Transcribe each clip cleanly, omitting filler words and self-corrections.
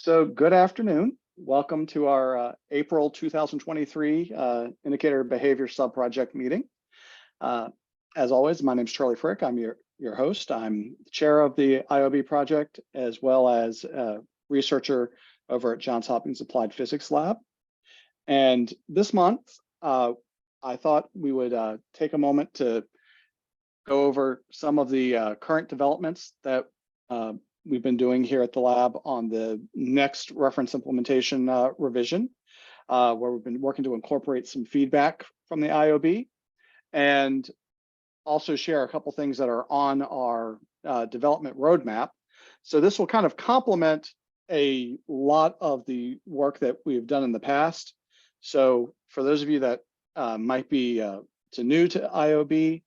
So good afternoon. Welcome to our April 2023 Indicator Behavior Subproject meeting. As always, my name is Charlie Frick. I'm your host. I'm the chair of the IOB project, as well as a researcher over at Johns Hopkins Applied Physics Lab. And this month, I thought we would take a moment to go over some of the current developments that we've been doing here at the lab on the next reference implementation revision, where we've been working to incorporate some feedback from the IOB and also share a couple things that are on our development roadmap. So this will kind of complement a lot of the work that we've done in the past. So for those of you that might be new to IOB,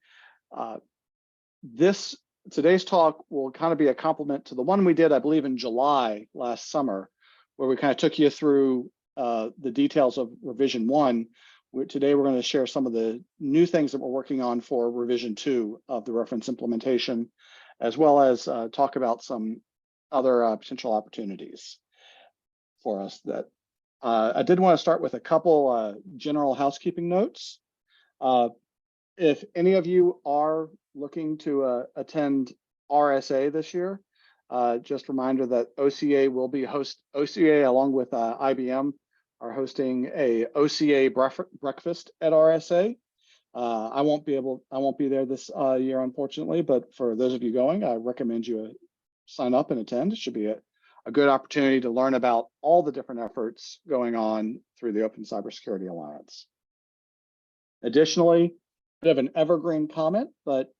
today's talk will kind of be a complement to the one we did, I believe, in July last summer, where we kind of took you through the details of revision 1. Today, we're going to share some of the new things that we're working on for revision 2 of the reference implementation, as well as talk about some other potential opportunities for us. That I did want to start with a couple general housekeeping notes. If any of you are looking to attend RSA this year, just a reminder that OCA will be OCA along with IBM are hosting a OCA breakfast at RSA. I won't be there this year, unfortunately, but for those of you going, I recommend you sign up and attend. It should be a good opportunity to learn about all the different efforts going on through the Open Cybersecurity Alliance. Additionally, bit of an evergreen comment, but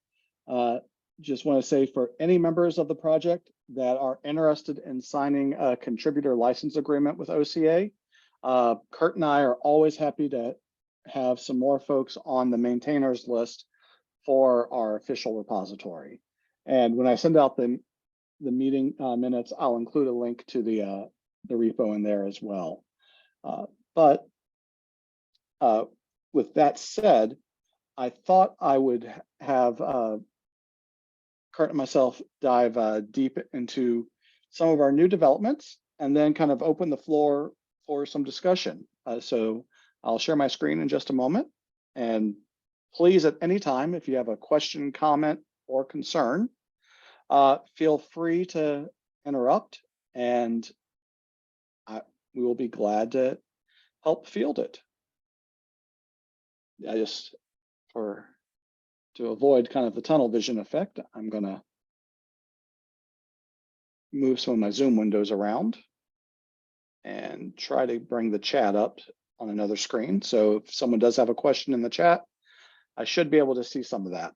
just want to say for any members of the project that are interested in signing a contributor license agreement with OCA, Kurt and I are always happy to have some more folks on the maintainers list for our official repository. And when I send out the meeting minutes, I'll include a link to the repo in there as well. But with that said, I thought I would have Kurt and myself dive deep into some of our new developments and then kind of open the floor for some discussion. So I'll share my screen in just a moment. And please, at any time, if you have a question, comment, or concern, feel free to interrupt, and we will be glad to help field it. To avoid kind of the tunnel vision effect, I'm going to move some of my Zoom windows around and try to bring the chat up on another screen. So if someone does have a question in the chat, I should be able to see some of that.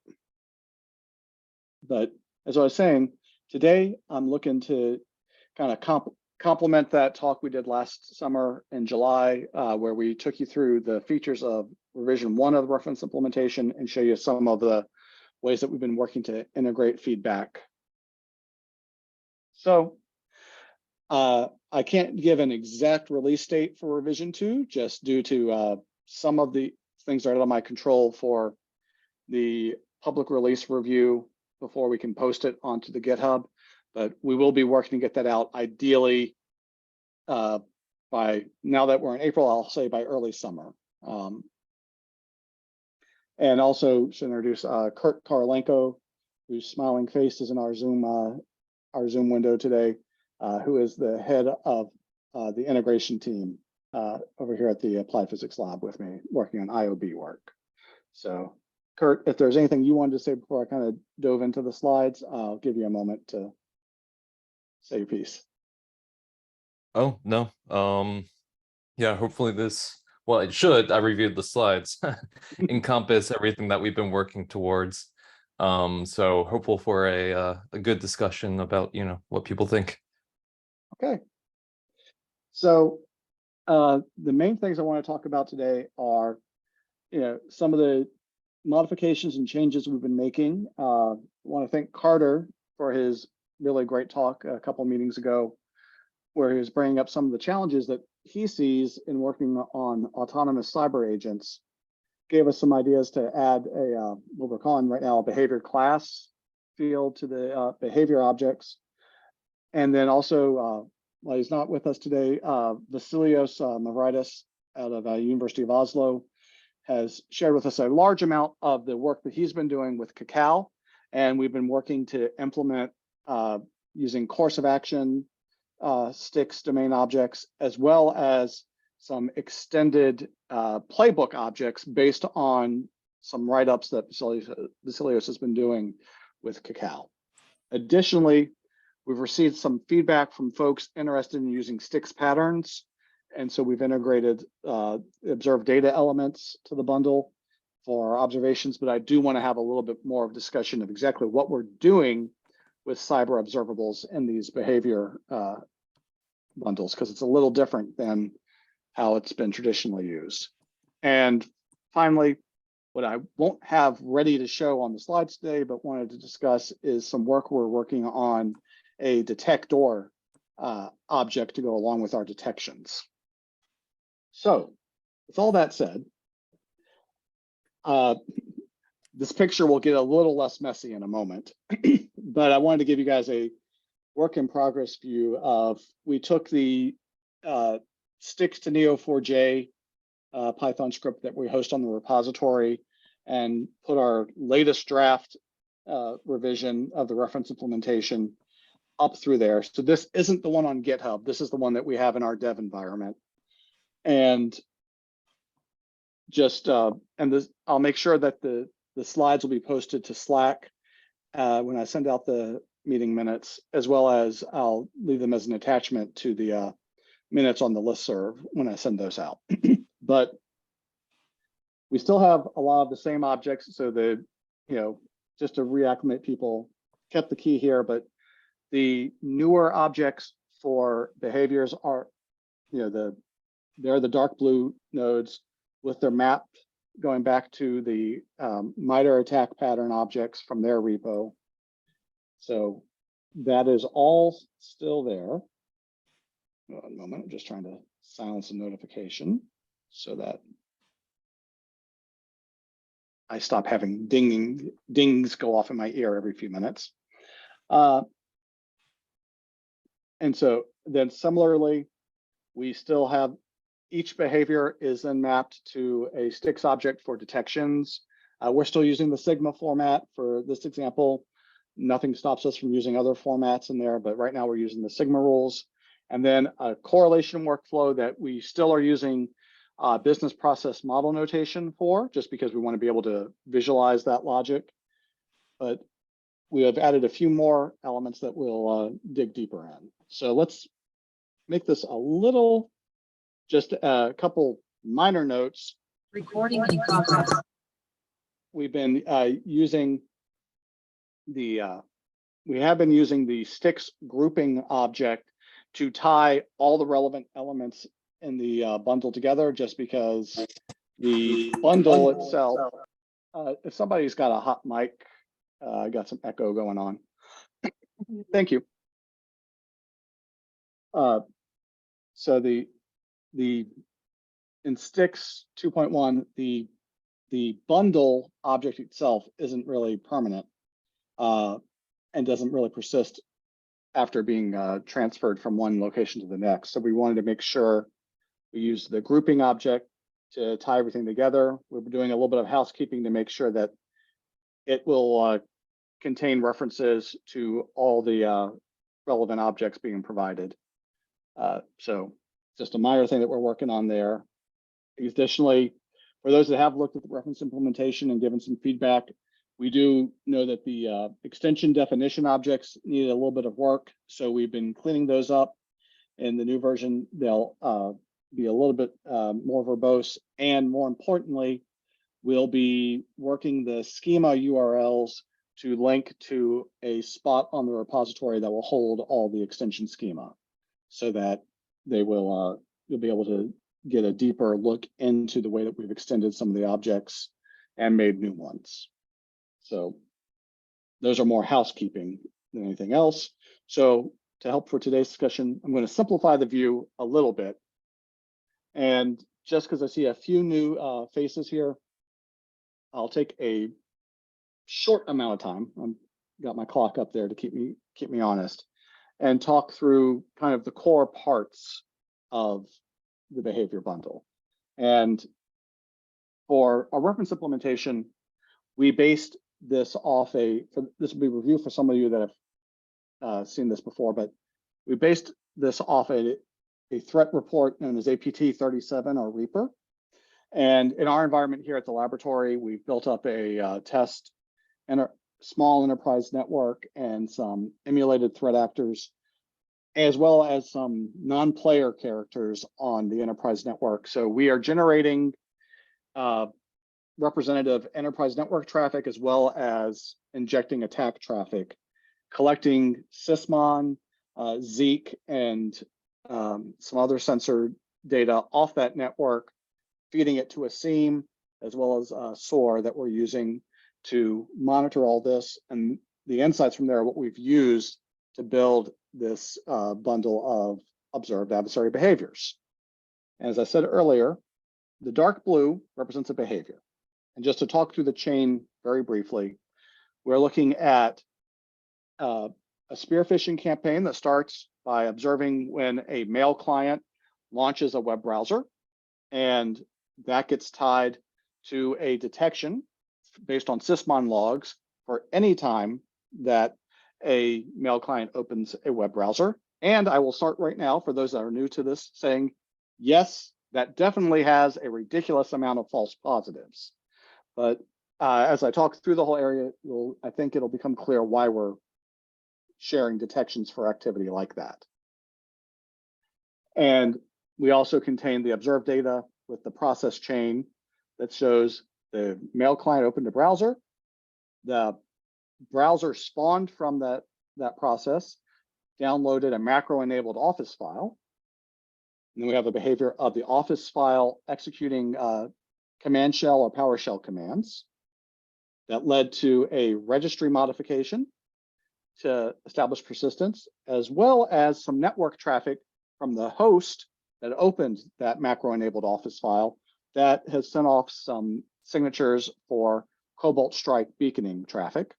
But as I was saying, today I'm looking to kind of complement that talk we did last summer in July, where we took you through the features of revision 1 of the reference implementation and show you some of the ways that we've been working to integrate feedback. So I can't give an exact release date for revision 2, just due to some of the things that are out of my control for the public release review before we can post it onto the GitHub. But we will be working to get that out ideally by, now that we're in April, I'll say by early summer. And also should introduce Kurt Korolenko, whose smiling face is in our Zoom window today, who is the head of the integration team over here at the Applied Physics Lab with me, working on IOB work. So Kurt, if there's anything you wanted to say before I kind of dove into the slides, I'll give you a moment to say your piece. Oh, no. Yeah, hopefully well, it should, I reviewed the slides, encompass everything that we've been working towards. So hopeful for a good discussion about, what people think. Okay. So the main things I want to talk about today are, some of the modifications and changes we've been making. I want to thank Carter for his really great talk a couple meetings ago, where he was bringing up some of the challenges that he sees in working on autonomous cyber agents. Gave us some ideas to add what we're calling right now a behavior class field to the behavior objects. And then also while he's not with us today, Vasilios Mavridis out of University of Oslo has shared with us a large amount of the work that he's been doing with Cacao. And we've been working to implement using course of action, sticks, domain objects, as well as some extended playbook objects based on some write-ups that Vasilios has been doing with Cacao. Additionally, we've received some feedback from folks interested in using sticks patterns. And so we've integrated observed data elements to the bundle for observations, but I do want to have a little bit more of discussion of exactly what we're doing with cyber observables in these behavior bundles, because it's a little different than how it's been traditionally used. And finally, what I won't have ready to show on the slides today, but wanted to discuss is some work we're working on a detector object to go along with our detections. So with all that said, this picture will get a little less messy in a moment, but I wanted to give you guys a work in progress view of, we took the sticks to Neo4j Python script that we host on the repository and put our latest draft revision of the reference implementation up through there. So this isn't the one on GitHub. This is the one that we have in our dev environment. And just, I'll make sure that the slides will be posted to Slack when I send out the meeting minutes, as well as I'll leave them as an attachment to the minutes on the listserv when I send those out. But we still have a lot of the same objects. So just to reacclimate people, kept the key here, but the newer objects for behaviors are, they're the dark blue nodes with their map going back to the MITRE attack pattern objects from their repo. So that is all still there. One moment, I'm just trying to silence a notification so that I stop having dings go off in my ear every few minutes. And so then similarly, we still have each behavior is then mapped to a sticks object for detections. We're still using the Sigma format for this example. Nothing stops us from using other formats in there, but right now we're using the Sigma rules. And then a correlation workflow that we still are using business process model notation for, just because we want to be able to visualize that logic. But we have added a few more elements that we'll dig deeper in. So let's make this a little, just a couple minor notes. Recording in progress. We've been using the, we have been using the sticks grouping object to tie all the relevant elements in the bundle together, just because the bundle itself, if somebody's got a hot mic, I got some echo going on. Thank you. So in sticks 2.1, the bundle object itself isn't really permanent and doesn't really persist after being transferred from one location to the next. So we wanted to make sure we use the grouping object to tie everything together. We're doing a little bit of housekeeping to make sure that it will contain references to all the relevant objects being provided. So just a minor thing that we're working on there. Additionally, for those that have looked at the reference implementation and given some feedback, we do know that the extension definition objects needed a little bit of work. So we've been cleaning those up. In the new version, they'll be a little bit more verbose. And more importantly, we'll be working the schema URLs to link to a spot on the repository that will hold all the extension schema, so that they will you'll be able to get a deeper look into the way that we've extended some of the objects and made new ones. So those are more housekeeping than anything else. So to help for today's discussion, I'm going to simplify the view a little bit. And just because I see a few new faces here, I'll take a short amount of time. I've got my clock up there to keep me honest. and talk through kind of the core parts of the behavior bundle. And for a reference implementation, we based this off this will be review for some of you that have seen this before, but we based this off a threat report known as APT37 or Reaper. And in our environment here at the laboratory, we've built up a test and a small enterprise network and some emulated threat actors, as well as some non-player characters on the enterprise network. So we are generating representative enterprise network traffic, as well as injecting attack traffic, collecting Sysmon, Zeek, and some other sensor data off that network, feeding it to a SIEM, as well as SOAR that we're using to monitor all this. And the insights from there are what we've used to build this bundle of observed adversary behaviors. And as I said earlier, the dark blue represents a behavior. And just to talk through the chain very briefly, we're looking at a spear phishing campaign that starts by observing when a mail client launches a web browser, and that gets tied to a detection based on Sysmon logs for any time that a mail client opens a web browser. And I will start right now, for those that are new to this, saying, yes, that definitely has a ridiculous amount of false positives. But as I talk through the whole area, I think it'll become clear why we're sharing detections for activity like that. And we also contain the observed data with the process chain that shows the mail client opened a browser, the browser spawned from that process, downloaded a macro-enabled Office file, and then we have the behavior of the Office file executing command shell or PowerShell commands that led to a registry modification to establish persistence, as well as some network traffic from the host that opened that macro-enabled Office file that has sent off some signatures for Cobalt Strike beaconing traffic.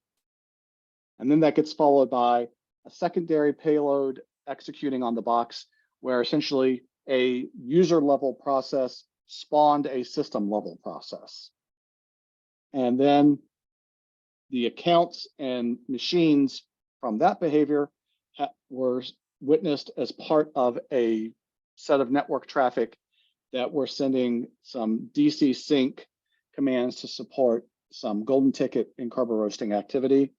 And then that gets followed by a secondary payload executing on the box, where essentially a user level process spawned a system level process. And then the accounts and machines from that behavior were witnessed as part of a set of network traffic that were sending some DC sync commands to support some golden ticket and Kerber roasting activity.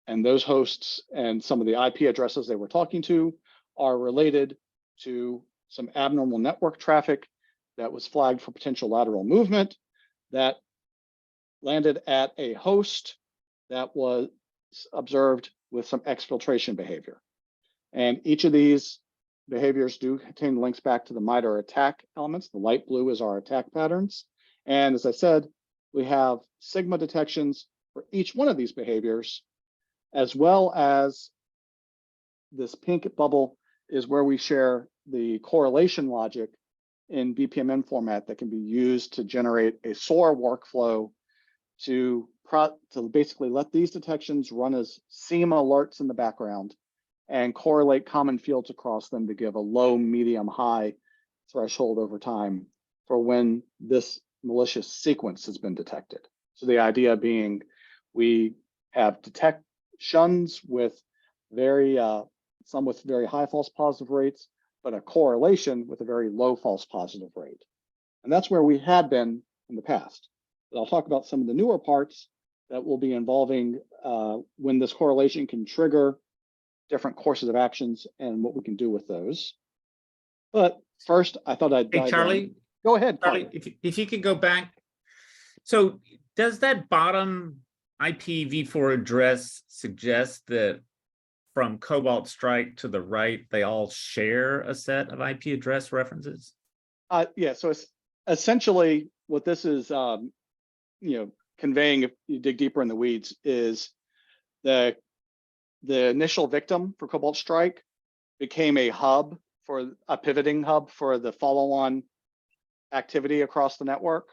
And those hosts and some of the IP addresses they were talking to are related to some abnormal network traffic that was flagged for potential lateral movement that landed at a host that was observed with some exfiltration behavior. And each of these behaviors do contain links back to the MITRE attack elements. The light blue is our attack patterns. And as I said, we have Sigma detections for each one of these behaviors, as well as this pink bubble is where we share the correlation logic in BPMN format that can be used to generate a SOAR workflow to basically let these detections run as SIEM alerts in the background and correlate common fields across them to give a low, medium, high threshold over time for when this malicious sequence has been detected. So the idea being we have detections with some with very high false positive rates, but a correlation with a very low false positive rate. And that's where we had been in the past. But I'll talk about some of the newer parts that will be involving when this correlation can trigger different courses of actions and what we can do with those. But first, I thought I'd Hey, Charlie. Go ahead, Charlie, if you could go back. So does that bottom IPv4 address suggest that from Cobalt Strike to the right, they all share a set of IP address references? Yeah, so it's essentially what this is conveying, if you dig deeper in the weeds, is the initial victim for Cobalt Strike became a hub, for a pivoting hub for the follow-on activity across the network.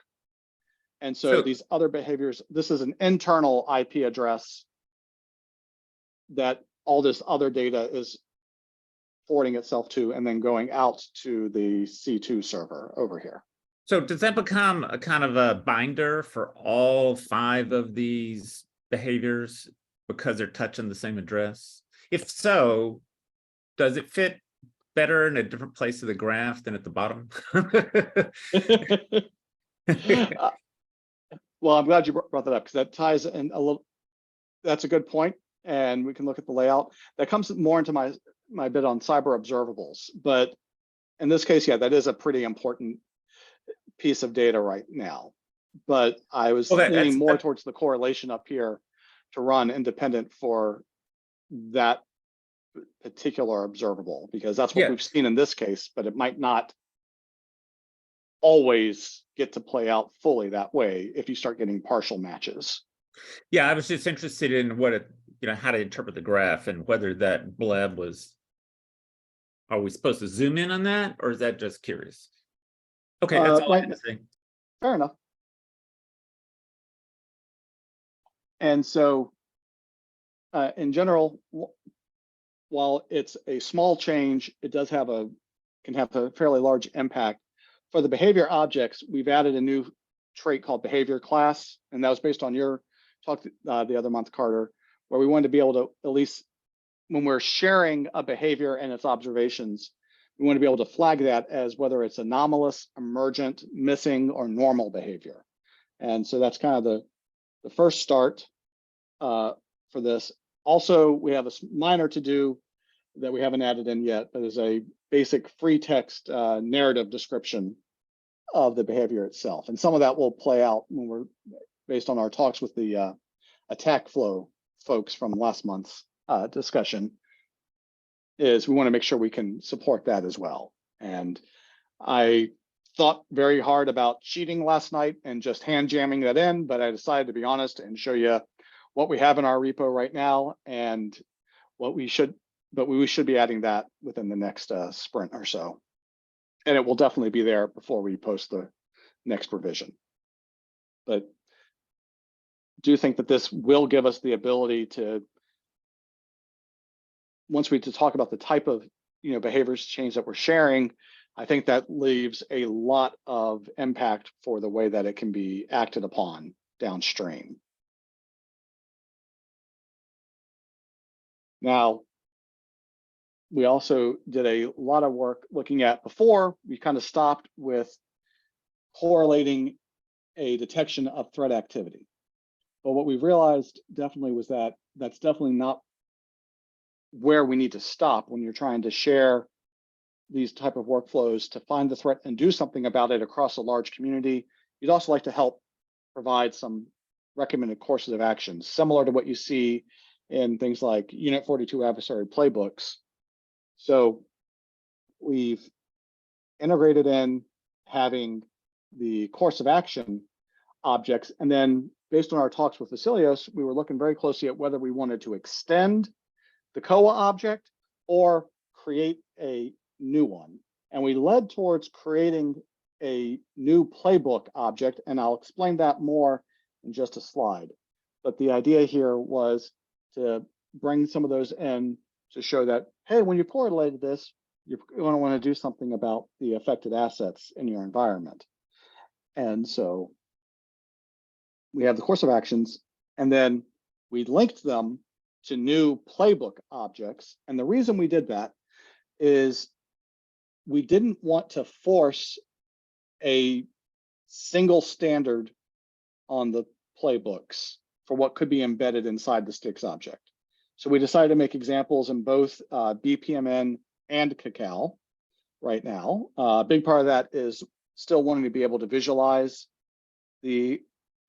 And so these other behaviors, this is an internal IP address that all this other data is forwarding itself to and then going out to the C2 server over here. So does that become a kind of a binder for all 5 of these behaviors because they're touching the same address? If so, does it fit better in a different place of the graph than at the bottom? Uh, Well, I'm glad you brought that up because that ties in a little, that's a good point, and we can look at the layout. That comes more into my bit on cyber observables, but in this case, yeah, that is a pretty important piece of data right now. But I was Well, leaning more towards the correlation up here to run independent for that particular observable, because that's what Yeah. we've seen in this case, but it might not always get to play out fully that way if you start getting partial matches. Yeah, I was just interested in what it, how to interpret the graph and whether that bleb was, are we supposed to zoom in on that, or is that just curious? Okay, that's all I had to say. Fair enough. And so in general, while it's a small change, it does have can have a fairly large impact. For the behavior objects, we've added a new trait called behavior class, and that was based on your talk the other month, Carter, where we wanted to be able to, at least when we're sharing a behavior and its observations, we want to be able to flag that as whether it's anomalous, emergent, missing, or normal behavior. And so that's kind of the first start for this. Also, we have a minor to do that we haven't added in yet, but is a basic free text narrative description of the behavior itself. And some of that will play out when we're based on our talks with the attack flow folks from last month's discussion, is we want to make sure we can support that as well. And I thought very hard about cheating last night and just hand jamming that in, but I decided to be honest and show you what we have in our repo right now and what we should, but we should be adding that within the next sprint or so. And it will definitely be there before we post the next revision. But do think that this will give us the ability to, once we talk about the type of behaviors change that we're sharing, I think that leaves a lot of impact for the way that it can be acted upon downstream. Now, we also did a lot of work looking at, before we kind of stopped with correlating a detection of threat activity. But what we realized definitely was that that's definitely not where we need to stop when you're trying to share these type of workflows to find the threat and do something about it across a large community. You'd also like to help provide some recommended courses of action, similar to what you see in things like Unit 42 adversary playbooks. So we've integrated in having the course of action objects. And then based on our talks with Vasilios, we were looking very closely at whether we wanted to extend the COA object or create a new one. And we led towards creating a new playbook object, and I'll explain that more in just a slide. But the idea here was to bring some of those in to show that, hey, when you correlate this, you're going to want to do something about the affected assets in your environment. And so we have the course of actions, and then we linked them to new playbook objects. And the reason we did that is we didn't want to force a single standard on the playbooks for what could be embedded inside the STIX object. So we decided to make examples in both BPMN and Cacao right now. A big part of that is still wanting to be able to visualize the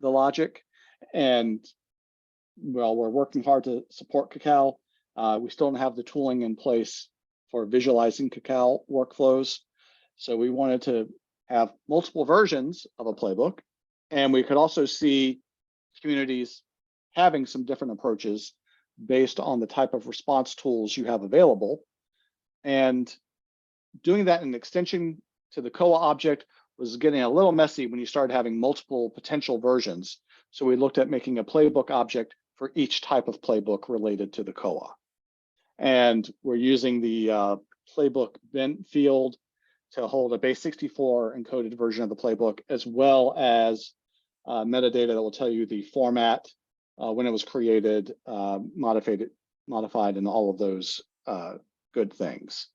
logic. And well, we're working hard to support Cacao. We still don't have the tooling in place for visualizing Cacao workflows. So we wanted to have multiple versions of a playbook. And we could also see communities having some different approaches based on the type of response tools you have available. And doing that in extension to the COA object was getting a little messy when you started having multiple potential versions. So we looked at making a playbook object for each type of playbook related to the COA. And we're using the playbook bin field to hold a base 64 encoded version of the playbook, as well as metadata that will tell you the format, when it was created, modified, and all of those good things.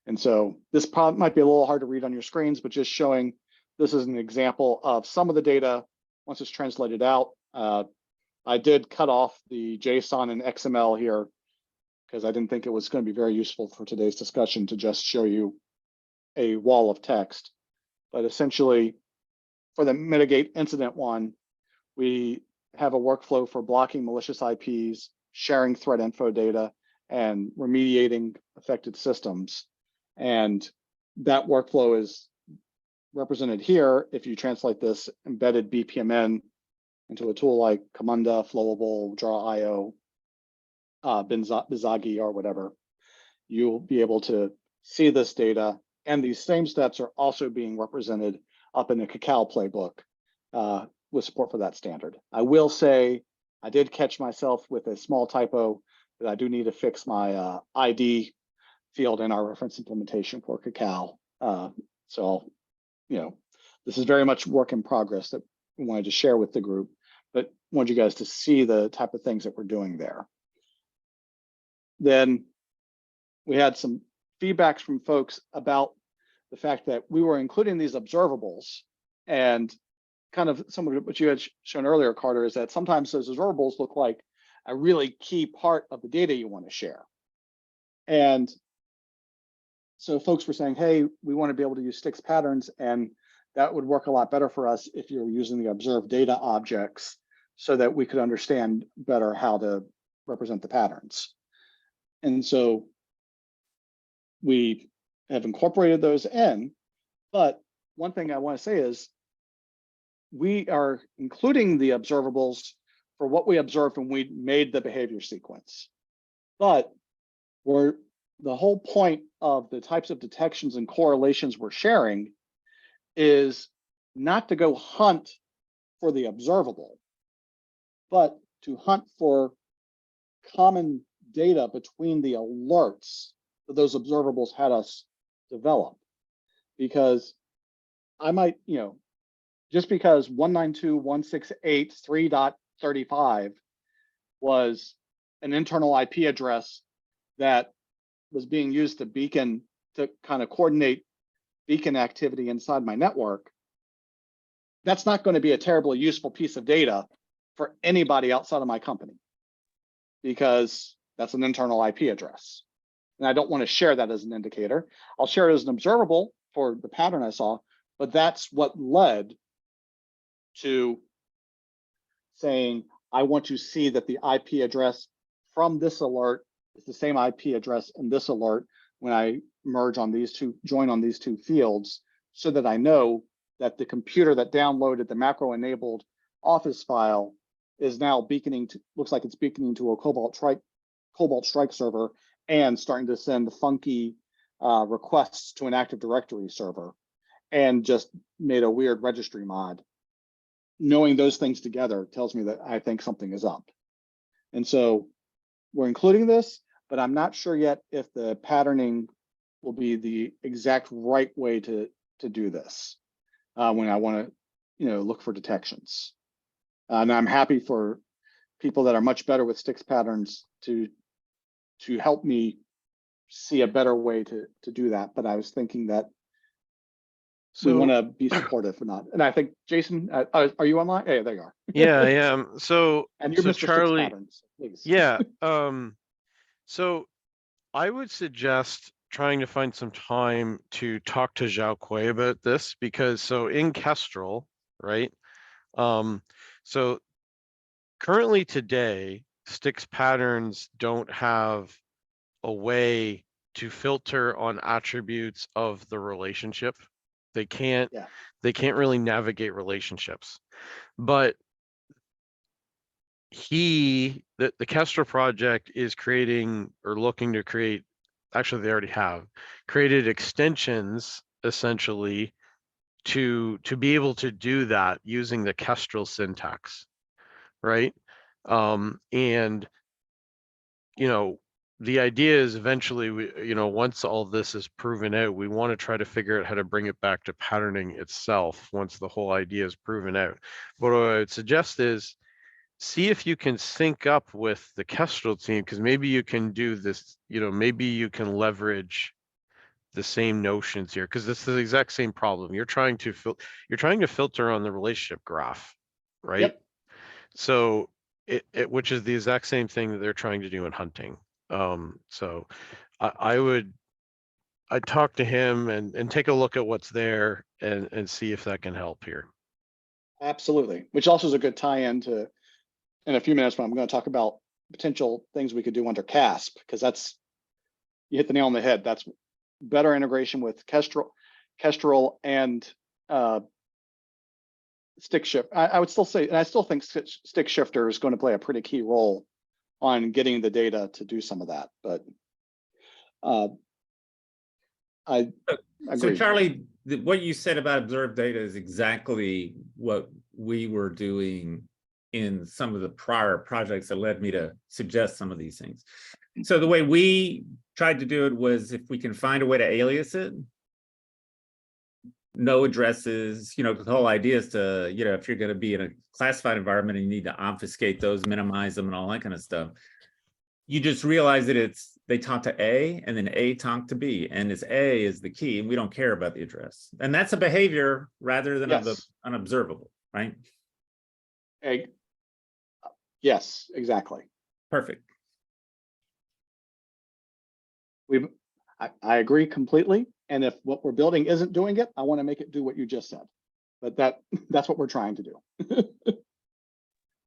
And so this might be a little hard to read on your screens, but just showing this is an example of some of the data once it's translated out. I did cut off the JSON and XML here because I didn't think it was going to be very useful for today's discussion to just show you a wall of text. But essentially, for the mitigate incident one, we have a workflow for blocking malicious IPs, sharing threat info data, and remediating affected systems. And that workflow is represented here if you translate this embedded BPMN into a tool like Camunda, Flowable, Draw.io, Bizagi, or whatever. You'll be able to see this data, and these same steps are also being represented up in the Cacao playbook with support for that standard. I will say I did catch myself with a small typo that I do need to fix my ID field in our reference implementation for Cacao. So, this is very much work in progress that we wanted to share with the group, but wanted you guys to see the type of things that we're doing there. Then we had some feedbacks from folks about the fact that we were including these observables, and kind of some of what you had shown earlier, Carter, is that sometimes those observables look like a really key part of the data you want to share. And so folks were saying, hey, we want to be able to use STIX patterns, and that would work a lot better for us if you're using the observed data objects so that we could understand better how to represent the patterns. And so we have incorporated those in, but one thing I want to say is we are including the observables for what we observed when we made the behavior sequence. But the whole point of the types of detections and correlations we're sharing is not to go hunt for the observable, but to hunt for common data between the alerts that those observables had us develop. Because I might, just because 192.168.3.35 was an internal IP address that was being used to beacon, to kind of coordinate beacon activity inside my network, that's not going to be a terribly useful piece of data for anybody outside of my company, because that's an internal IP address. And I don't want to share that as an indicator. I'll share it as an observable for the pattern I saw, but that's what led to saying, I want to see that the IP address from this alert is the same IP address in this alert when I merge on these two, join on these two fields, so that I know that the computer that downloaded the macro enabled Office file is now beaconing to, looks like it's beaconing to a Cobalt Strike server and starting to send funky requests to an Active Directory server, and just made a weird registry mod. Knowing those things together tells me that I think something is up. And so we're including this, but I'm not sure yet if the patterning will be the exact right way to do this when I want to, look for detections. And I'm happy for people that are much better with STIX patterns to help me see a better way to do that. But I was thinking that we want to be supportive or not. And I think, Jason, are you online? Yeah, there you are. Yeah, I am. So, and you're Mr. Charlie, STIX patterns, please. yeah. So I would suggest trying to find some time to talk to Zhao Kui about this, because so in Kestrel, right? So currently today, STIX patterns don't have a way to filter on attributes of the relationship. They can't really navigate relationships. But the Kestrel project is creating, or looking to create, actually they already have created extensions essentially to be able to do that using the Kestrel syntax, right? And the idea is eventually once all this is proven out, we want to try to figure out how to bring it back to patterning itself once the whole idea is proven out. But what I would suggest is see if you can sync up with the Kestrel team, because maybe you can do this, maybe you can leverage the same notions here, because this is the exact same problem. You're trying to filter on the relationship graph, right? Yep. So which is the exact same thing that they're trying to do in hunting. So I'd talk to him and take a look at what's there and see if that can help here. Absolutely. Which also is a good tie-in to, in a few minutes, when I'm going to talk about potential things we could do under CASP, because you hit the nail on the head. That's better integration with Kestrel and stick shift. I would still say, and I still think stick shifter is going to play a pretty key role on getting the data to do some of that. But I agree. So Charlie, what you said about observed data is exactly what we were doing in some of the prior projects that led me to suggest some of these things. So the way we tried to do it was, if we can find a way to alias it, no addresses, the whole idea is to, if you're going to be in a classified environment and you need to obfuscate those, minimize them and all that kind of stuff, you just realize that they talk to A and then A talk to B, and it's A is the key, and we don't care about the address. And that's a behavior rather than Yes. unobservable, right? Yes, exactly. Perfect. I agree completely. And if what we're building isn't doing it, I want to make it do what you just said. But that's what we're trying to do.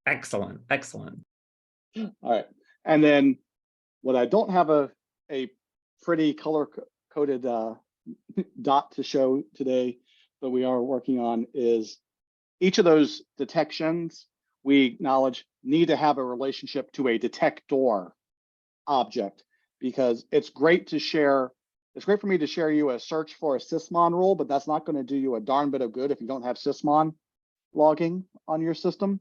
Excellent. Excellent. All right. And then what I don't have a pretty color coded dot to show today, but we are working on, is each of those detections we acknowledge need to have a relationship to a detector object, because it's great to share. It's great for me to share you a search for a sysmon rule, but that's not going to do you a darn bit of good if you don't have sysmon logging on your system.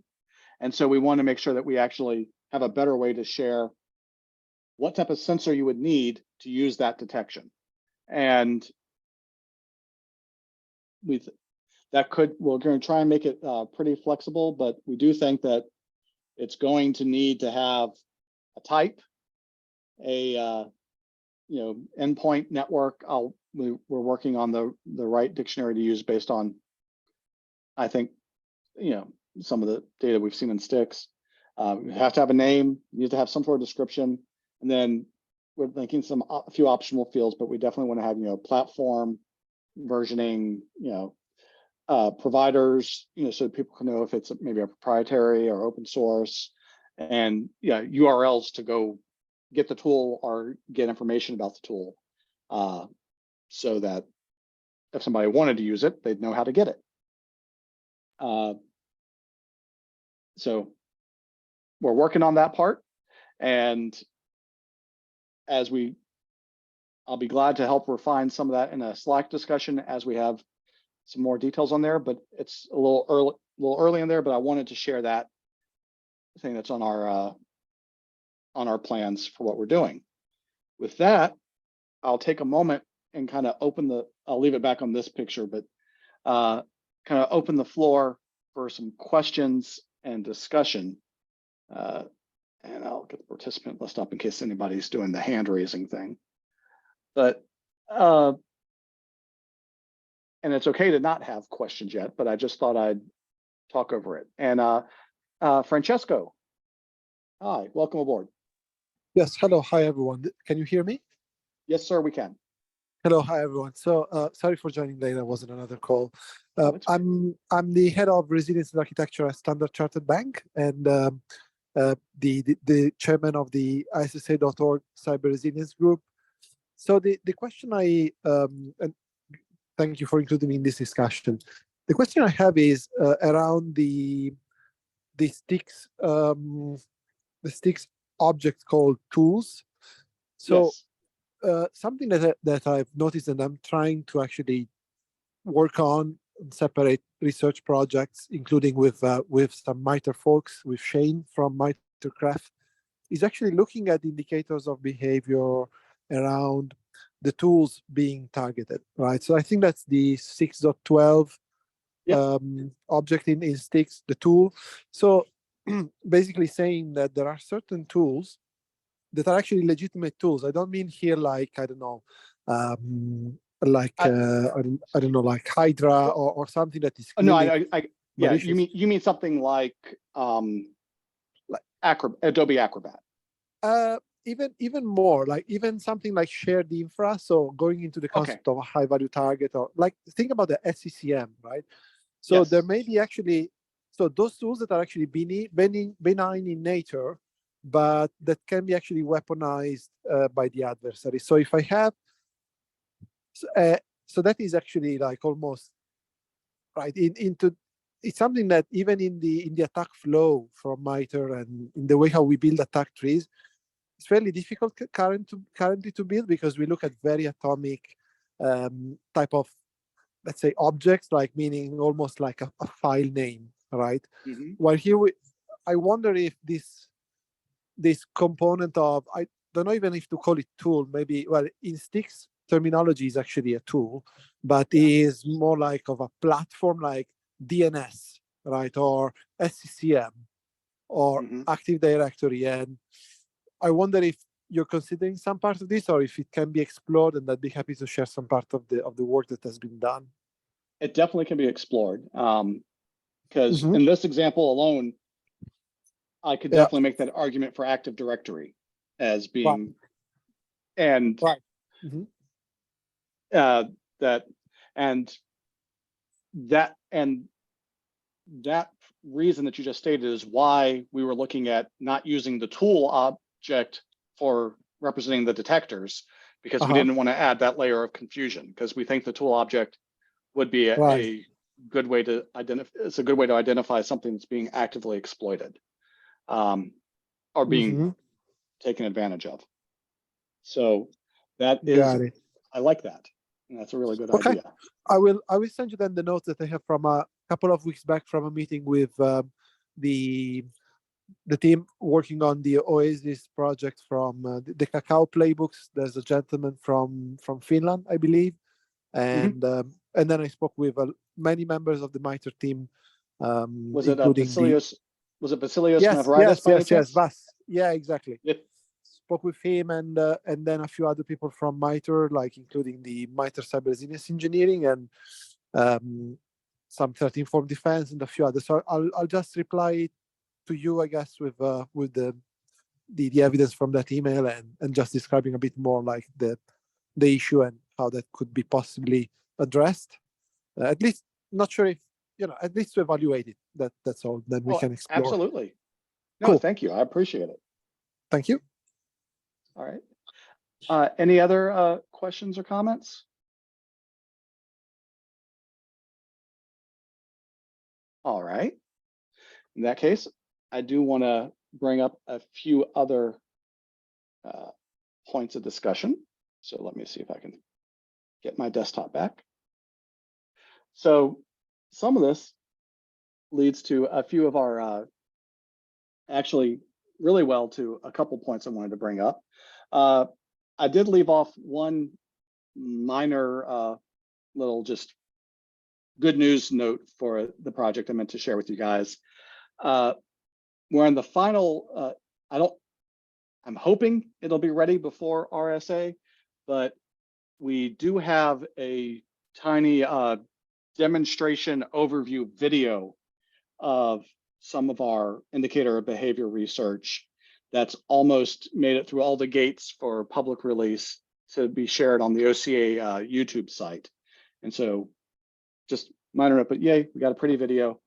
And so we want to make sure that we actually have a better way to share what type of sensor you would need to use that detection. And we're going to try and make it pretty flexible, but we do think that it's going to need to have a type, a endpoint network. We're working on the right dictionary to use based on, I think, some of the data we've seen in sticks. You have to have a name, you need to have some sort of description, and then we're thinking a few optional fields, but we definitely want to have, platform, versioning, providers, so people can know if it's maybe a proprietary or open source, and URLs to go get the tool or get information about the tool, so that if somebody wanted to use it, they'd know how to get it. So we're working on that part, and I'll be glad to help refine some of that in a Slack discussion as we have some more details on there, but it's a little early in there, but I wanted to share that thing that's on our plans for what we're doing. With that, I'll take a moment and kind of I'll leave it back on this picture, but kind of open the floor for some questions and discussion. And I'll get the participant list up in case anybody's doing the hand raising thing. But and it's okay to not have questions yet, but I just thought I'd talk over it. And Francesco, hi, welcome aboard. Yes, hello, hi everyone. Can you hear me? Yes, sir, we can. Hello, hi everyone. So sorry for joining late. I was in another call. It's I'm the head of resilience and architecture at Standard Chartered Bank, and the chairman of the ISSA.org Cyber Resilience Group. So the question and thank you for including me in this discussion. The question I have is around the sticks object called tools. So. Yes. Something that I've noticed, and I'm trying to actually work on separate research projects, including with some MITRE folks, with Shane from MITREcraft, is actually looking at indicators of behavior around the tools being targeted, right? So I think that's the 6.12 Yep. object in Sticks, the tool. So basically saying that there are certain tools that are actually legitimate tools. I don't mean here like, I don't know, like I- I don't know, like Hydra or something that is No, clearly yeah, malicious. you mean something like Adobe Acrobat. Even more, like even something like shared infra. So going into the Okay. concept of a high value target, or like think about the SCCM, right? So there Yes. may be actually, so those tools that are actually benign in nature, but that can be actually weaponized by the adversary. So if I have, so that is actually like almost right into, it's something that even in the attack flow from MITRE and in the way how we build attack trees, it's fairly difficult currently to build, because we look at very atomic type of, let's say, objects, like meaning almost like a file name, right? Mhm. While here I wonder if this component of, I don't know even if to call it tool, maybe, well, in Sticks terminology is actually a tool, but is more like of a platform like DNS, right, or SCCM or Mhm. Active Directory. And I wonder if you're considering some part of this, or if it can be explored, and I'd be happy to share some part of the work that has been done. It definitely can be explored. Because Mhm. in this example alone, I could Yeah. definitely make that argument for Active Directory as Right. being, and Right. Mhm. that, and that reason that you just stated is why we were looking at not using the tool object for representing the detectors, because we Uh-huh. didn't want to add that layer of confusion, because we think the tool object would be Right. a good way to identify. It's a good way to identify something that's being actively exploited, or being Mhm. taken advantage of. So that is, Got it. I like that. And that's a really good Okay. idea. I will send you then the notes that I have from a couple of weeks back from a meeting with the team working on the Oasis project from the Cacao playbooks. There's a gentleman from Finland, I believe, and then I spoke with many members of the MITRE team, Was it including the Vasilios? Was it Vasilios yes, Mavridis by any chance? Vas. Yeah, exactly. Yeah. Spoke with him and then a few other people from MITRE, like including the MITRE Cyber Resilience Engineering and some 13 Form Defense and a few others. So I'll just reply to you, I guess, with the evidence from that email and just describing a bit more like the issue and how that could be possibly addressed. At least, not sure if, at least to evaluate it. That's all. Then we can explore. Absolutely. No, Cool. thank you. I appreciate it. Thank you. All right. Any other questions or comments? All right. In that case, I do want to bring up a few other points of discussion. So let me see if I can get my desktop back. So some of this leads to a few of our, actually really well to a couple points I wanted to bring up. I did leave off one minor little just good news note for the project I meant to share with you guys. We're in the final, I'm hoping it'll be ready before RSA, but we do have a tiny demonstration overview video of some of our indicator of behavior research that's almost made it through all the gates for public release to be shared on the OCA YouTube site. And so just minor note, but yay, we got a pretty video.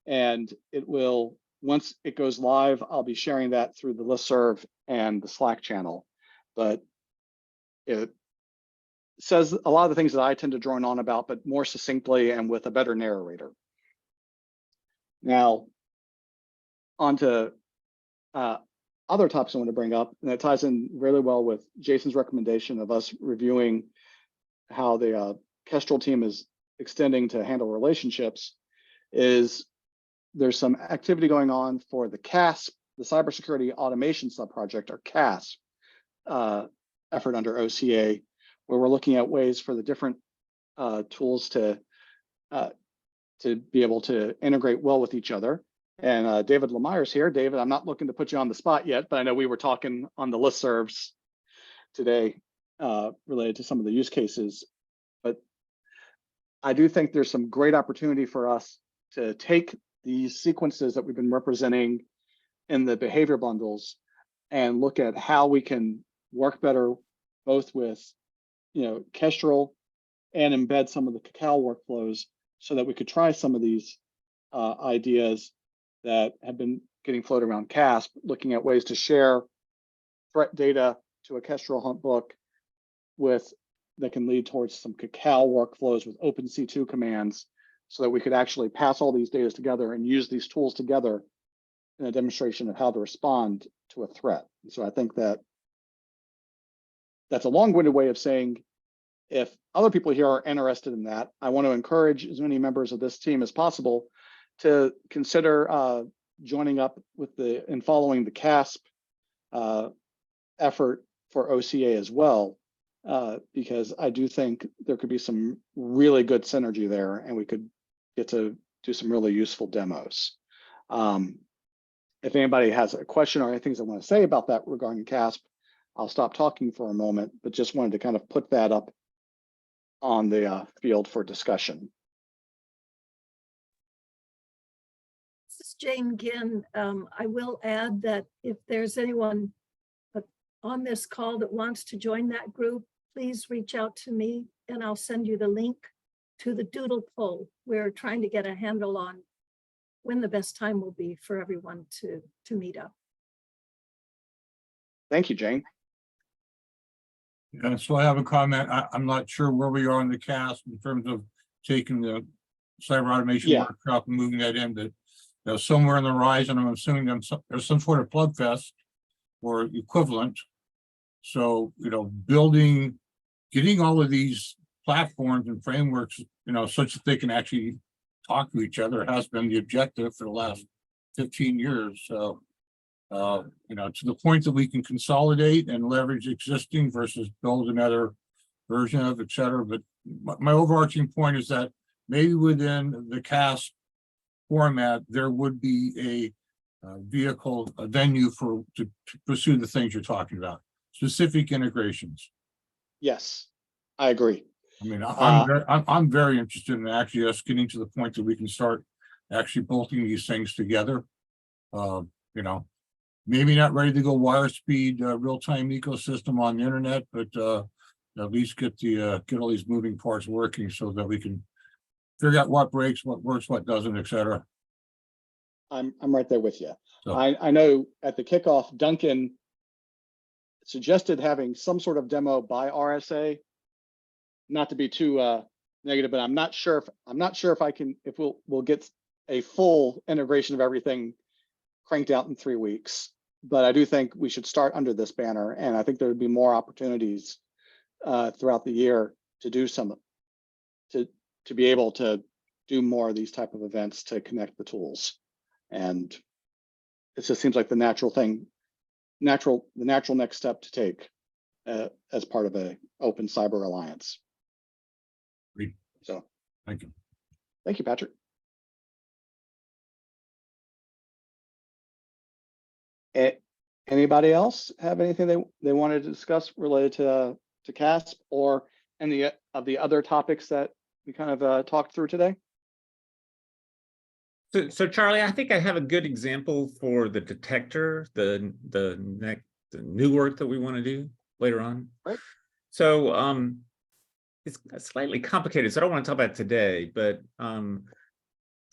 And it will, once it goes live, I'll be sharing that through the listserv and the Slack channel. But it says a lot of the things that I tend to drone on about, but more succinctly and with a better narrator. Now, on to other topics I want to bring up, and that ties in really well with Jason's recommendation of us reviewing how the Kestrel team is extending to handle relationships. Is there's some activity going on for the CASP the Cybersecurity Automation Subproject, or CASP, effort under OCA, where we're looking at ways for the different tools to be able to integrate well with each other. And David Lemire's here. David, I'm not looking to put you on the spot yet, but I know we were talking on the listservs today related to some of the use cases. But I do think there's some great opportunity for us to take these sequences that we've been representing in the behavior bundles and look at how we can work better both with, Kestrel and embed some of the Cacao workflows so that we could try some of these ideas that have been getting floated around CASP, looking at ways to share threat data to a Kestrel hunt book that can lead towards some Cacao workflows with OpenC2 commands so that we could actually pass all these data together and use these tools together in a demonstration of how to respond to a threat. So I think that's a long-winded way of saying, if other people here are interested in that, I want to encourage as many members of this team as possible to consider joining up with and following the CASP effort for OCA as well, because I do think there could be some really good synergy there, and we could get to do some really useful demos. If anybody has a question or anything they want to say about that regarding CASP, I'll stop talking for a moment, but just wanted to kind of put that up on the field for discussion. This is Jane Ginn. I will add that if there's anyone on this call that wants to join that group, please reach out to me and I'll send you the link to the doodle poll. We're trying to get a handle on when the best time will be for everyone to meet up. Thank you, Jane. Yeah, so I have a comment. I'm not sure where we are in the CASP in terms of taking the cyber automation workshop and moving that into somewhere in the horizon. I'm assuming there's some sort of plug fest or equivalent. So, getting all of these platforms and frameworks, such that they can actually talk to each other has been the objective for the last 15 years. So, to the point that we can consolidate and leverage existing versus build another version of, et cetera. But my overarching point is that maybe within the CASP format, there would be a venue to pursue the things you're talking about, specific integrations. Yes, I agree. I mean, I'm very interested in actually us getting to the point that we can start actually bolting these things together. Maybe not ready to go wire speed real-time ecosystem on the internet, but at least get all these moving parts working so that we can figure out what breaks, what works, what doesn't, et cetera. I'm right there with you. So. I know at the kickoff, Duncan suggested having some sort of demo by RSA. Not to be too negative, but I'm not sure if we'll get a full integration of everything cranked out in 3 weeks. But I do think we should start under this banner, and I think there would be more opportunities throughout the year to do to be able to do more of these type of events to connect the tools. And it just seems like the natural next step to take as part of an open cyber alliance. Great. So thank you. Thank you, Patrick. Anybody else have anything they wanted to discuss related to CASP or any of the other topics that we kind of talked through today? So Charlie, I think I have a good example for the detector, the new work that we want to do later on. Right. So it's slightly complicated, so I don't want to talk about it today, but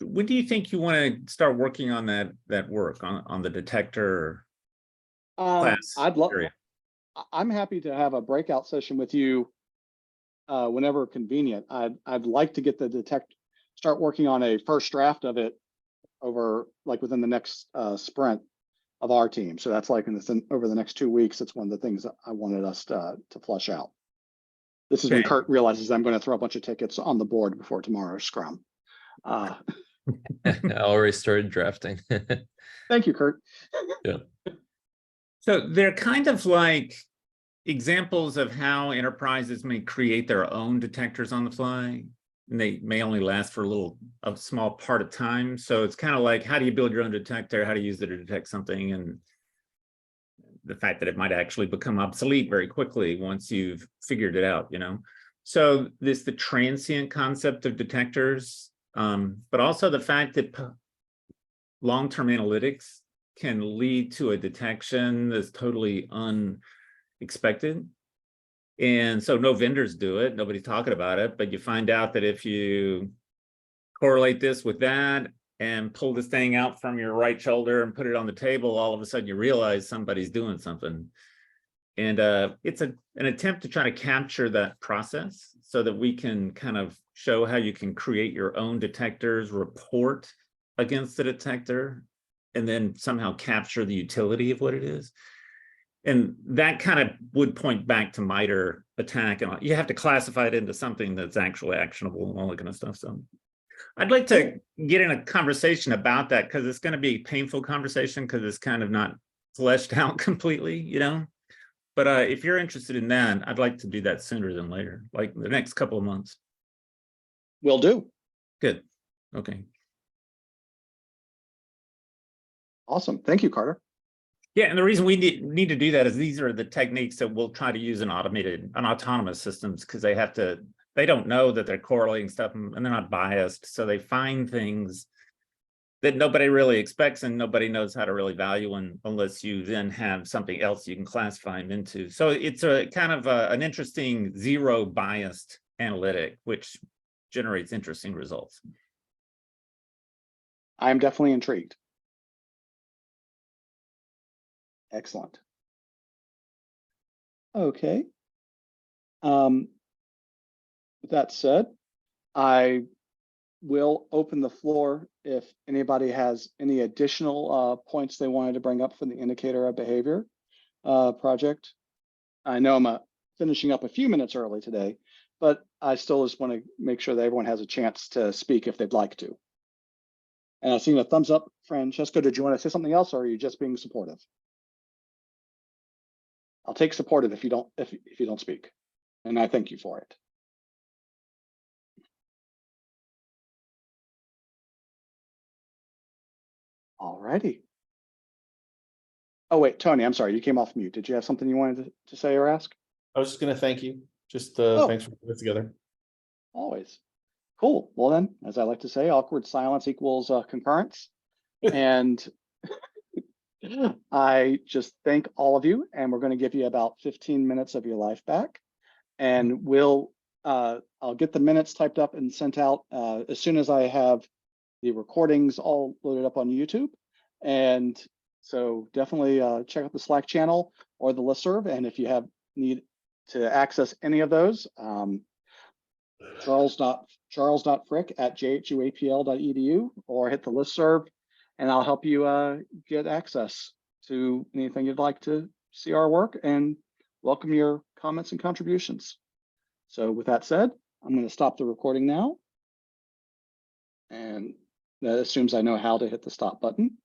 when do you think you want to start working on that work on the detector class? I'm happy to have a breakout session with you whenever convenient. I'd like to get start working on a first draft of it within the next sprint of our team. So that's over the next 2 weeks. It's one of the things that I wanted us to flush out. This is when Kurt realizes I'm going to throw a bunch of tickets on the board before tomorrow's scrum. I already started drafting. Thank you, Kurt. So they're kind of like examples of how enterprises may create their own detectors on the fly. And they may only last for a small part of time. So it's kind of like, how do you build your own detector? How to use it to detect something? And the fact that it might actually become obsolete very quickly once you've figured it out, you know? So the transient concept of detectors, but also the fact that long-term analytics can lead to a detection that's totally unexpected. And so no vendors do it, nobody's talking about it, but you find out that if you correlate this with that and pull this thing out from your right shoulder and put it on the table, all of a sudden you realize somebody's doing something. And it's an attempt to try to capture that process so that we can kind of show how you can create your own detectors, report against the detector, and then somehow capture the utility of what it is. And that kind of would point back to MITRE attack, and you have to classify it into something that's actually actionable and all that kind of stuff. So I'd like to get in a conversation about that, because it's going to be a painful conversation because it's kind of not fleshed out completely, you know. But if you're interested in that, I'd like to do that sooner than later, like the next couple of months. Will do. Good. Okay. Awesome. Thank you, Carter. Yeah, and the reason we need to do that is these are the techniques that we'll try to use in autonomous systems, because they don't know that they're correlating stuff and they're not biased. So they find things that nobody really expects and nobody knows how to really value unless you then have something else you can classify them into. So it's a kind of an interesting zero biased analytic, which generates interesting results. I'm definitely intrigued. Excellent. Okay. With that said, I will open the floor if anybody has any additional points they wanted to bring up for the indicator of behavior project. I know I'm finishing up a few minutes early today, but I still just want to make sure that everyone has a chance to speak if they'd like to. And I've seen a thumbs up. Francesco, did you want to say something else, or are you just being supportive? I'll take supportive if you don't speak, and I thank you for it. All righty. Oh wait, Tony, I'm sorry, you came off mute. Did you have something you wanted to say or ask? I was just gonna thank you. Just Oh. thanks for putting it together. Always. Cool. Well then, as I like to say, awkward silence equals concurrence. And I just thank all of you, and we're going to give you about 15 minutes of your life back. And I'll get the minutes typed up and sent out as soon as I have the recordings all loaded up on YouTube. And so definitely check out the Slack channel or the listserv. And if you need to access any of those, charles.frick@jhuapl.edu, or hit the listserv, and I'll help you get access to anything you'd like to see our work, and welcome your comments and contributions. So with that said, I'm going to stop the recording now. And that assumes I know how to hit the stop button.